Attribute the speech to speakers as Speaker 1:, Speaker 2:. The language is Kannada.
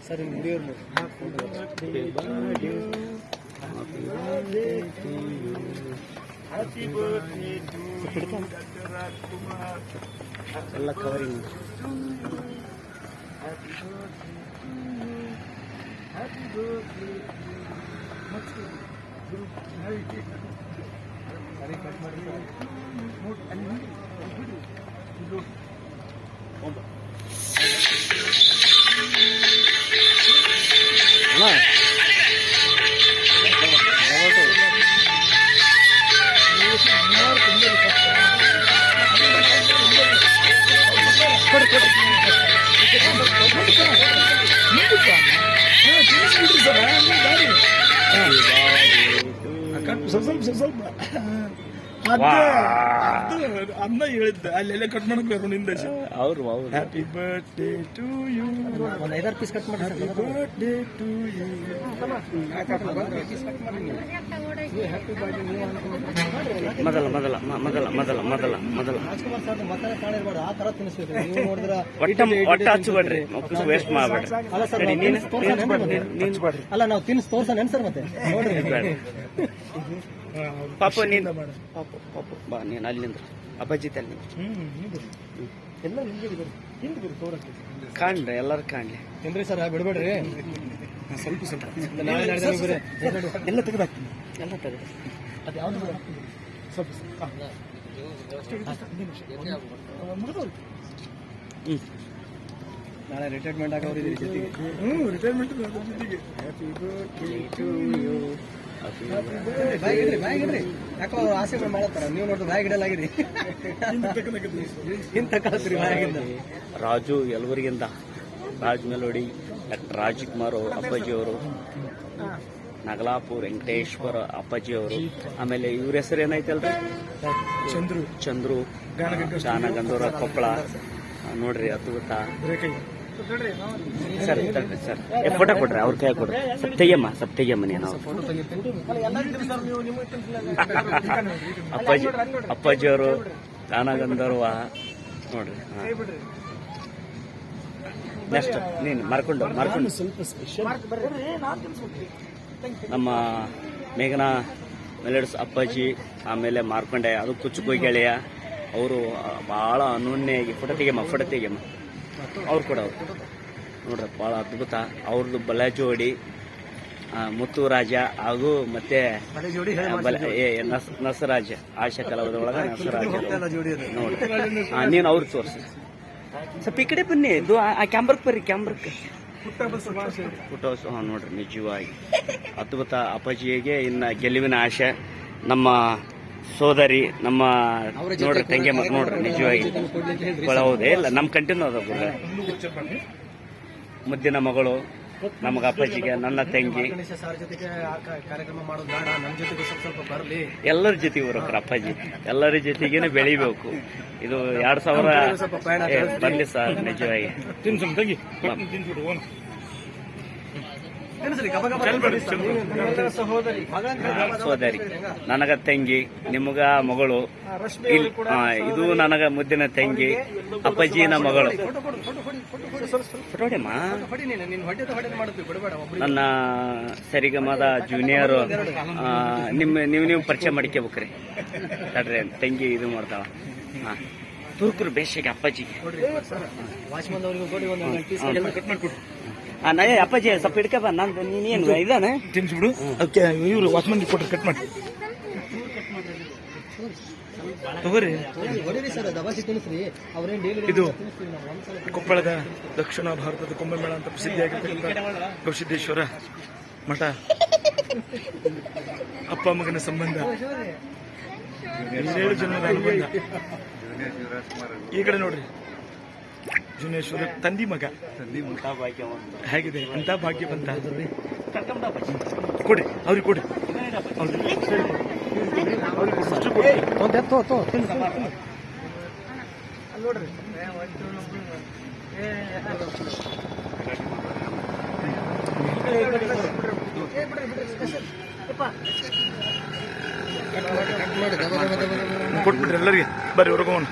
Speaker 1: ಸರ್ ದೇವ್ರ ಎಲ್ಲ ಕವರಿಂಗ್. ಸ್ವಲ್ಪ ಅನ್ನ ಹೇಳಿದ್ದ ಅಲ್ಲೆಲ್ಲ ಕಟ್ ಮಾಡಕ್ ನಿಂದ ಅವ್ರು ಹ್ಯಾಪಿ ಬರ್ತ್ಡೇ ಟು ಯು. ಒಂದು 5-6 ಪೀಸ್ ಕಟ್ ಮಾಡಿ. Happy birthday to you. ಮೊದಲ ಮೊದಲ ಮೊದಲ ಮೊದಲ ಮೊದಲ ಮೊದಲ ರಾಜ್ಕುಮಾರ್ ಸರ್ ಮಸಾಲೆ ಕಾಣಿರ್ಬಾರ್ದು, ಆ ತರ ತಿನ್ನಿಸ್ಬೇಕು. ನೀವು ನೋಡಿದ್ರೆ ಒಟ್ಟ ಹಚ್ಚಬೇಡ್ರಿ, ವೇಸ್ಟ್ ಮಾಡ್ಬೇಡ್ರಿ. ಅಲ್ಲ ಸರ್, ಅಲ್ಲ ನಾವು ತಿನ್ನಿಸ್ ತೋರ್ಸೋಣ ಸರ್. ಮತ್ತೆ ನೋಡ್ರಿ ಪಾಪ ನೀನು ಪಾಪ ಪಾಪ ಬಾ ನೀನು ಅಲ್ಲಿಂದ ಅಪ್ಪಾಜಿ ತಲ್ಲಿ ಎಲ್ಲ ಕಾಣ್ರಿ, ಎಲ್ಲರೂ ಕಾಣ್ಲಿ ಏನ್ರಿ ಸರ್. ಬಿಡ್ಬೇಡ್ರಿ, ಸ್ವಲ್ಪ ಸ್ವಲ್ಪ ಎಲ್ಲ ತೆಗೆದಾಕ್ತೀನಿ, ಎಲ್ಲ ತೆಗೆದು ಅದು ಯಾವ್ದು ಸ್ವಲ್ಪ ನಾಳೆ ರಿಟೈರ್ಮೆಂಟ್ ಆಗೋರಿದ್ದೀರಿ ಜೊತೆಗೆ. ರಿಟೈರ್ಮೆಂಟ್ ಜೊತೆಗೆ. Happy birthday to you. ಬ್ಯಾಗಿಡ್ರಿ, ಯಾಕೋ ಅವ್ರು ಆಸೆಗಳು ಮಾಡತ್ತಾರ. ನೀವು ನೋಡಿದ್ರೆ ಬ್ಯಾಗ್ ಇಡಲಾಗಿರಿ. ರಾಜು ಯಲಬುರ್ಗಿಯಿಂದ ರಾಜ್ ಮೆಲೋಡಿ, ಡಾಕ್ಟರ್ ರಾಜ್ಕುಮಾರ್ ಅಪ್ಪಾಜಿ ಅವರು, ನಗಲಾಪುರ್ ವೆಂಕಟೇಶ್ವರ ಅಪ್ಪಾಜಿ ಅವರು, ಆಮೇಲೆ ಇವ್ರ ಹೆಸರು ಏನೈತಲ್ರಿ, ಚಂದ್ರು ಗಾನಗಂಧೂರ ಕೊಪ್ಪಳ. ನೋಡ್ರಿ ಅದ್ಭುತ ಸರ್. ಸರ್ ಫೋಟೋ ಕೊಡ್ರಿ, ಅವ್ರ ಕೈ ಕೊಡ್ರಿ. ಸಪ್ತಯ್ಯಮ್ಮ ನೀನು ಅಪ್ಪಾಜಿಯವರು ಗಾನಗಂಧರ್ವ ನೋಡ್ರಿ. ನೆಕ್ಸ್ಟ್ ನೀನು ಮಾರ್ಕೊಂಡು ಸ್ವಲ್ಪ ಸ್ಪೆಷಲ್ ನಮ್ಮ ಮೇಘನಾ ಮೆಲೋಡಿಸ್ ಅಪ್ಪಾಜಿ, ಆಮೇಲೆ ಮಾರ್ಕೊಂಡೆ ಅದು ಕುಚ್ಚುಕುಯ್ ಗೆಳೆಯ ಅವರು ಭಾಳ ಅನೂನ್ಯಾಗಿ ಫೋಟೋ ತೆಗಿಯಮ್ಮ ಅವ್ರು ಕೂಡ ಅವ್ರು ನೋಡ್ರಿ ಭಾಳ ಅದ್ಭುತ. ಅವ್ರದ್ದು ಬಲ ಜೋಡಿ ಮುತ್ತು ರಾಜ ಹಾಗೂ ಮತ್ತೆ ನಸರಾಜ, ಆಶಾ ಕಲಾವಿದರೊಳಗ ನಸರಾಜ ನೋಡ್ರಿ. ನೀನು ಅವ್ರಿಗೆ ತೋರಿಸಿ ಸ್ವಲ್ಪ ಈ ಕಡೆ ಬನ್ನಿ, ಇದು ಆ ಕ್ಯಾಂಬರ್ಕ್ ಬರ್ರಿ, ಕ್ಯಾಂಬರ್ಕ್ ಫೋಟೋಸ್. ನೋಡ್ರಿ ನಿಜವಾಗಿ ಅದ್ಭುತ. ಅಪ್ಪಾಜಿಗೆ ಇನ್ನು ಗೆಲುವಿನ ಆಶೆ. ನಮ್ಮ ಸೋದರಿ, ನಮ್ಮ ನೋಡ್ರಿ ತಂಗಿ ಮಕ್ಕ ನೋಡ್ರಿ ನಿಜವಾಗಿ ಹೌದೇ ಇಲ್ಲ, ನಮ್ಮ ಕಂಟಿನ್ಯೂ ಅದ ಮುದ್ದಿನ ಮಗಳು ನಮಗ ಅಪ್ಪಾಜಿಗೆ, ನನ್ನ ತಂಗಿ ಎಲ್ಲರ ಜೊತೆಗೆ ಬರೋಕ್ರ ಅಪ್ಪಾಜಿ, ಎಲ್ಲರ ಜೊತೆಗೇನೆ ಬೆಳಿಬೇಕು. ಇದು 2000 ಬರ್ಲಿ ಸರ್ ನಿಜವಾಗಿ. ಸೋದರಿ, ನನಗ ತಂಗಿ, ನಿಮಗ ಮಗಳು, ಇದು ನನಗ ಮುದ್ದಿನ ತಂಗಿ, ಅಪ್ಪಾಜಿನ ಮಗಳು. ನನ್ನ ಸರಿಗಮದ ಜೂನಿಯರ್. ನೀವು ಪರಿಚಯ ಮಾಡ್ಕೋಬೇಕ್ರಿ. ತಡ್ರಿ ತಂಗಿ ಇದು ಮಾಡ್ತಾವ. ತುರ್ಕರು ಬೇಸಿಗೆ ಅಪ್ಪಾಜಿಗೆ ಅಪ್ಪಾಜಿ ಸ್ವಲ್ಪ ಹಿಡ್ಕ ಬಾ. ನಂದು ನೀನೇನು ಇದಾನೆ ತಿನ್ಸ್ಬಿಡು. ಇವ್ರು ವಾಚ್ಮನ್ ಕೊಟ್ಟರು ಕಟ್ ಮಾಡಿ ತಗೋರಿ. ಇದು ಕೊಪ್ಪಳದ ದಕ್ಷಿಣ ಭಾರತದ ಕುಂಭಮೇಳ ಅಂತ ಪ್ರಸಿದ್ಧಿಯಾಗಿರ್ತಕ್ಕಂಥ ಗವಿಸಿದ್ದೇಶ್ವರ ಮಠ. ಅಪ್ಪ ಮಗನ ಸಂಬಂಧ, 7 ಜನರ ಅನುಬಂಧ. ಈ ಕಡೆ ನೋಡ್ರಿ, ಜುನೇಶ್ವರ ತಂದಿ ಮಗ ಹೇಗಿದೆ ಅಂತ ಭಾಗ್ಯ ಬಂತ. ಕೊಡಿ ಅವ್ರಿಗೆ, ಕೊಡಿ ನೋಡ್ರಿ. ಕೊಟ್ಬಿಟ್ರಿ ಎಲ್ಲರಿಗೆ. ಬರ್ರಿ ಹೊರಗೋಣ.